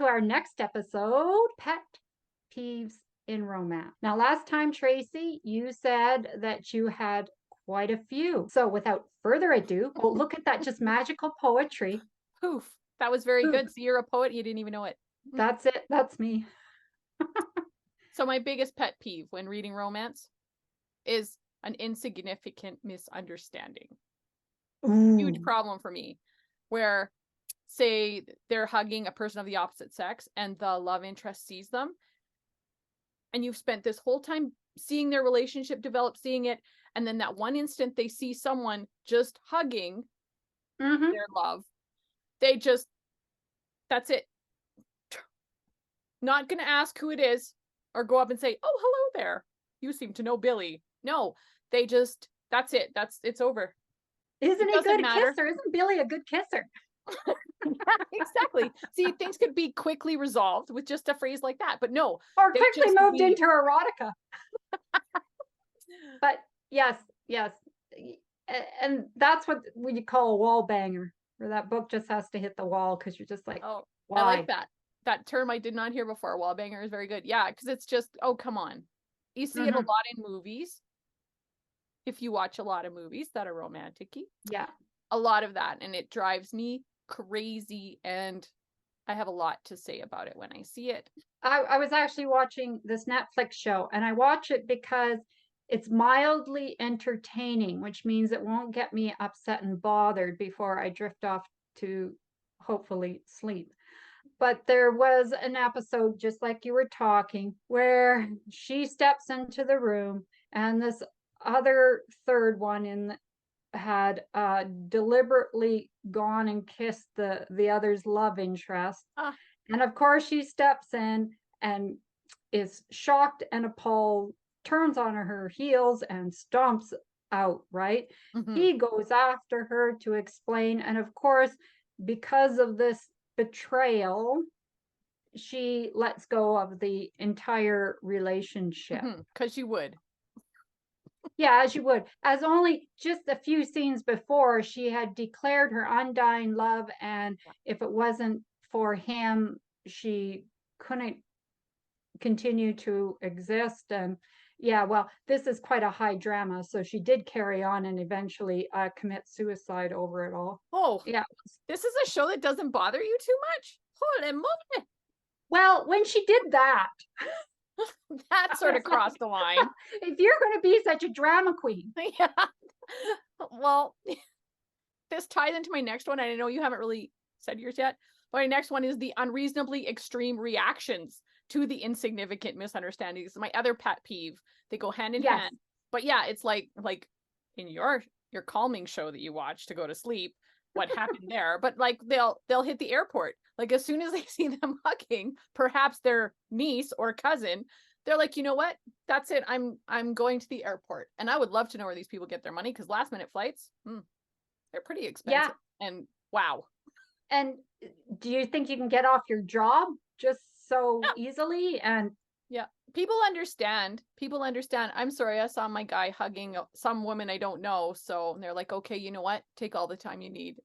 our next episode, Pet Peeves in Romance. Now, last time, Tracey, you said that you had quite a few. So without further ado, oh, look at that, just magical poetry. Poof. That was very Poof. good. So you're a poet, you didn't even know it. That's it. That's me. So my biggest pet peeve when reading romance is an insignificant misunderstanding. Ooh. Huge problem for me. Where, say, they're hugging a person of the opposite sex and the love interest sees them. And you've spent this whole time seeing their relationship develop, seeing it. And then that one instant they see someone just hugging their love. They just, that's it. Not going to ask who it is or go up and say, oh, hello there. You seem to know Billy. No, they just, that's it. It's over. Isn't he good kisser? Isn't Billy a good kisser? Exactly. See, things could be quickly resolved with just a phrase like that, but no. Or quickly moved into erotica. But yes. And that's what you call a wall banger, where that book just has to hit the wall because you're just like, oh, why? I like that. That term I did not hear before. Wall banger is very good. Yeah, because it's just, oh, come on. You see it a lot in movies. If you watch a lot of movies that are romantic-y. Yeah. A lot of that. And it drives me crazy. And I have a lot to say about it when I see it. I was actually watching this Netflix show, and I watch it because it's mildly entertaining, which means it won't get me upset and bothered before I drift off to hopefully sleep. But there was an episode, just like you were talking, where she steps into the room and this other third one had deliberately gone and kissed the other's love interest. And of course she steps in and is shocked and appalled, turns on her heels and stomps out, right? He goes after her to explain, and of course, because of this betrayal, she lets go of the entire relationship. Because you would. Yeah, as you would. As only just a few scenes before, she had declared her undying love, and if it wasn't for him, she couldn't continue to exist. And yeah, well, this is quite a high drama, so she did carry on and eventually commit suicide over it all. Oh, yeah. This is a show that doesn't bother you too much? Holy moly. Well, when she did that, that sort of crossed the line. If you're going to be such a drama queen. Yeah. Well, this ties into my next one. I know you haven't really said yours yet, but my next one is the unreasonably extreme reactions to the insignificant misunderstandings. My other pet peeve. They go hand in hand. But yeah, it's like in your calming show that you watch to go to sleep, what happened there. But like they'll hit the airport. Like as soon as they see them hugging, perhaps their niece or cousin, they're like, you know what? That's it. I'm going to the airport. And I would love to know where these people get their money, because last minute flights, they're pretty expensive. Yeah. And wow. And do you think you can get off your job just so easily? And yeah, people understand. I'm sorry, I saw my guy hugging some woman I don't know. So they're like, okay, you know what? Take all the time you need.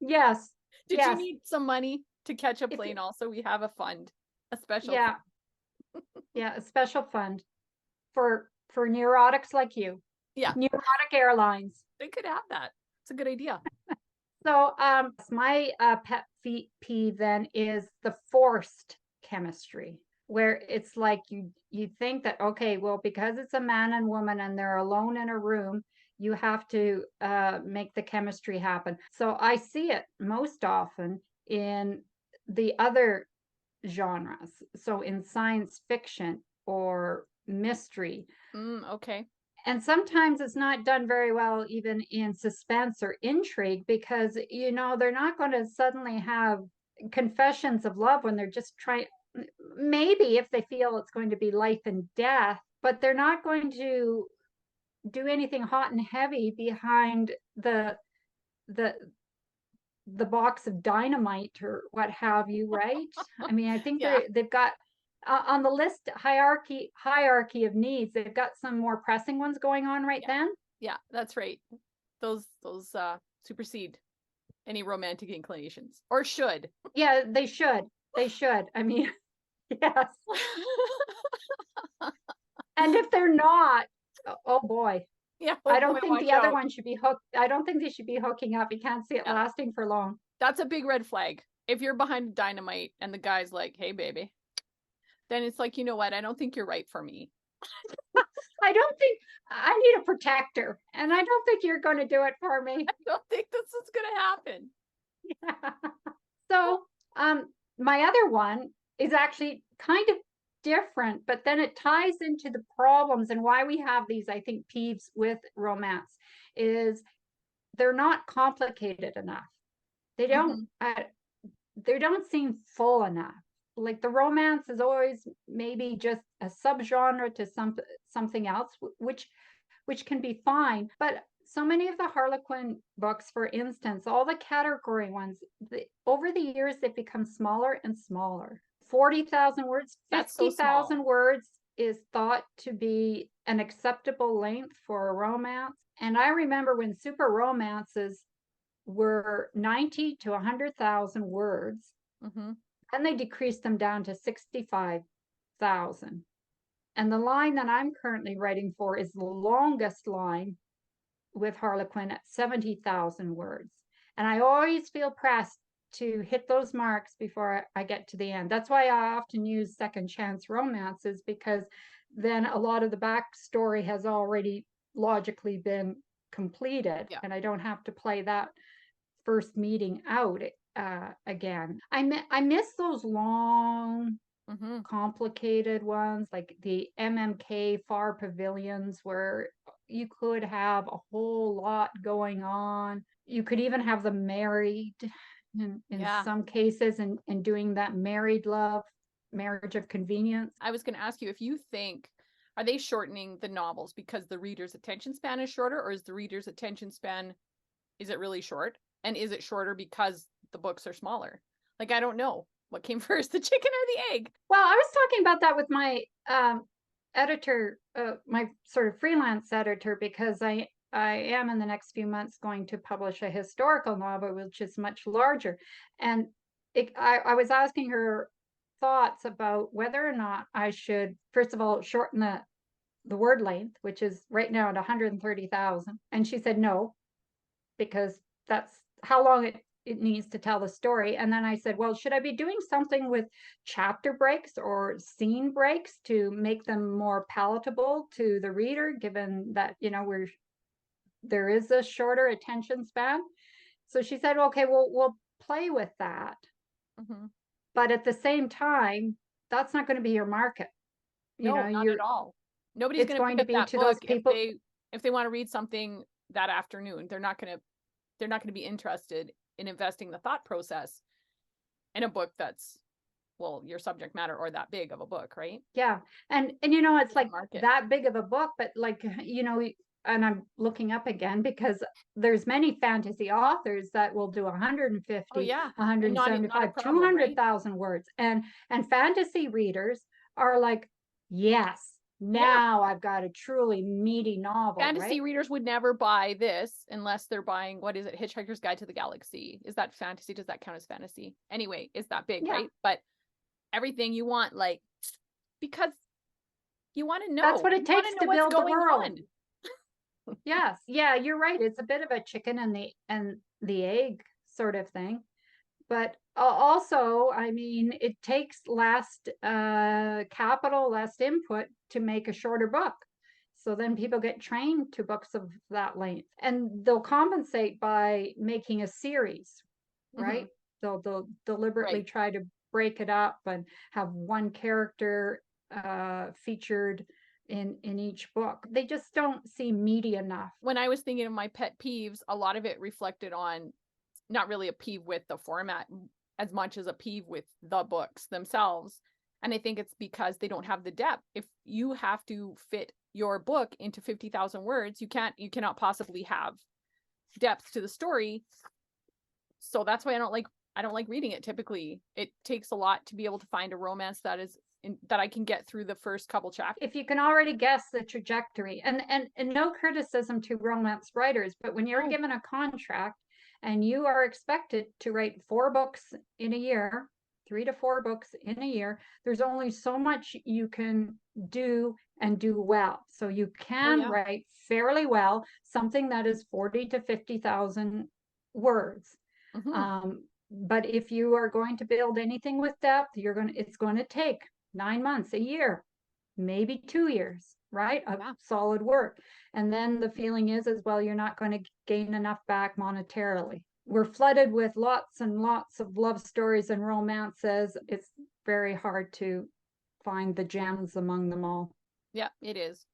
Yes. Did you need some money to catch a plane? Also, we have a fund, a special fund. Yeah, a special fund for neurotics like you. Yeah. Neurotic airlines. They could have that. It's a good idea. So my pet peeve then is the forced chemistry, where it's like you think that, okay, well, because it's a man and woman and they're alone in a room, you have to make the chemistry happen. So I see it most often in the other genres. So in science fiction or mystery. Okay. And sometimes it's not done very well, even in suspense or intrigue, because, you know, they're not going to suddenly have confessions of love when they're just trying. Maybe if they feel it's going to be life and death, but they're not going to do anything hot and heavy behind the box of dynamite or what have you, right? I mean, I think they've got on the list hierarchy of needs, they've got some more pressing ones going on right then. Yeah, that's right. Those supersede any romantic inclinations, or should. Yeah, they should. They should. I mean, yes. And if they're not, oh boy. Yeah, I oh boy, don't think watch the other out. one should be hooked. I don't think they should be hooking up. You can't see it Yeah. lasting for long. That's a big red flag. If you're behind dynamite and the guy's like, "Hey, baby," then it's like, you know what? I don't think you're right for me. I don't think I need a protector, and I don't think you're going to do it for me. I don't think this is gonna happen. So, my other one is actually kind of different, but then it ties into the problems and why we have these, I think, peeves with romance is they're not complicated enough. They don't, they don't seem full enough. Like the romance is always maybe just a subgenre to something else, which can be fine. But so many of the Harlequin books, for instance, all the category ones, over the years they've become smaller and smaller. 40,000 words, That's so 50,000 small. words is thought to be an acceptable length for a romance. And I remember when super romances were 90 to 100,000 words, and they decreased them down to 65,000. And the line that I'm currently writing for is the longest line with Harlequin at 70,000 words. And I always feel pressed to hit those marks before I get to the end. That's why I often use second chance romances, because then a lot of the backstory has already logically been completed, and I don't have to play that first meeting out again. I miss those long, complicated ones, like the MMK Far Pavilions, where you could have a whole lot going on. You could even have them married in some cases, and doing that married love, marriage of convenience. I was going to ask you if you think, are they shortening the novels because the reader's attention span is shorter, or is the reader's attention span, is it really short? And is it shorter because the books are smaller? Like, I don't know what came first, the chicken or the egg. Well, I was talking about that with my editor, my sort of freelance editor, because I am in the next few months going to publish a historical novel, which is much larger. And I was asking her thoughts about whether or not I should, first of all, shorten the word length, which is right now at 130,000. And she said no, because that's how long it needs to tell the story. And then I said, well, should I be doing something with chapter breaks or scene breaks to make them more palatable to the reader, given that, there is a shorter attention span? So she said, okay, we'll play with that. But at the same time, that's not going to be your market. No, not at all. Nobody's going to pick up that book if they want to read something that afternoon. They're not going to be interested in investing the thought process in a book that's, well, your subject matter or that big of a book, right? Yeah. And it's like that big of a book, but like, and I'm looking up again because there's many fantasy authors that will do 150, 175, 200,000 words. And fantasy readers are like, yes, now I've got a truly meaty novel. Fantasy readers would never buy this unless they're buying, what is it, Hitchhiker's Guide to the Galaxy. Is that fantasy? Does that count as fantasy? Anyway, is that big, right? But everything you want, like, because you want to know. That's what it takes to build the world. Yes. Yeah, you're right. It's a bit of a chicken and the egg sort of thing. But also, I mean, it takes less capital, less input to make a shorter book. So then people get trained to books of that length, and they'll compensate by making a series, right? They'll deliberately try to break it up and have one character featured in each book. They just don't seem meaty enough. When I was thinking of my pet peeves, a lot of it reflected on not really a peeve with the format as much as a peeve with the books themselves. And I think it's because they don't have the depth. If you have to fit your book into 50,000 words, you cannot possibly have depth to the story. So that's why I don't like reading it. Typically, it takes a lot to be able to find a romance that I can get through the first couple chapters. If you can already guess the trajectory, and no criticism to romance writers, but when you're given a contract and you are expected to write 4 books in a year, 3 to 4 books in a year. There's only so much you can do and do well. So you can yeah. write fairly well, something that is 40 to 50,000 words. Mhm. But if you are going to build anything with depth, it's going to take 9 months, a year, maybe 2 years, right? Of Yeah. solid work. And then the feeling is, well, you're not going to gain enough back monetarily. We're flooded with lots and lots of love stories and romances. It's very hard to find the gems among them all. Yeah, it is.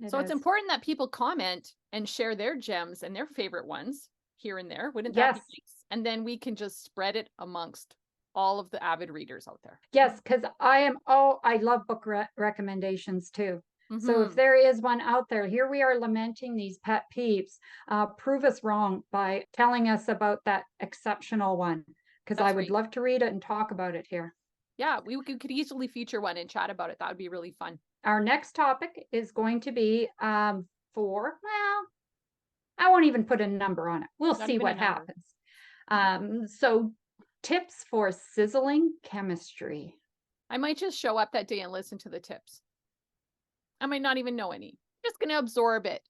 It So it's is. important that people comment and share their gems and their favorite ones here and there. Wouldn't that be Yes. nice? And then we can just spread it amongst all of the avid readers out there. Yes, because I love book recommendations too. So if Mhm. there is one out there, here we are lamenting these pet peeves. Prove us wrong by telling us about that exceptional one, because I That's would right. love to read it and talk about it here. Yeah, we could easily feature one and chat about it. That would be really fun. Our next topic is going to be well, I won't even put a number on it. We'll Not see even a what number. happens. So tips for sizzling chemistry. I might just show up that day and listen to the tips. I might not even know any. Just gonna absorb it.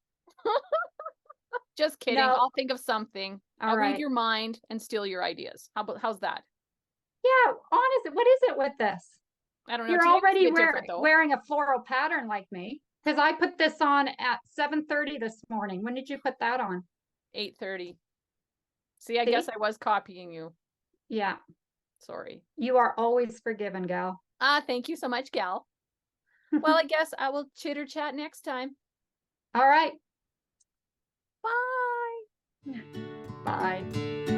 Just kidding. No, I'll think of something. all I'll read right. your mind and steal your ideas. How's that? Yeah, honestly, what is it with this? I don't know. You're Today was a already bit different though. wearing a floral pattern like me, because I put this on at 7:30 this morning. When did you put that on? 8:30. See, I guess See? I was copying you. Yeah, Sorry. you are always forgiven, gal. Thank you so much, gal. Well, I guess I will chitter chat next time. All right. Bye. Bye.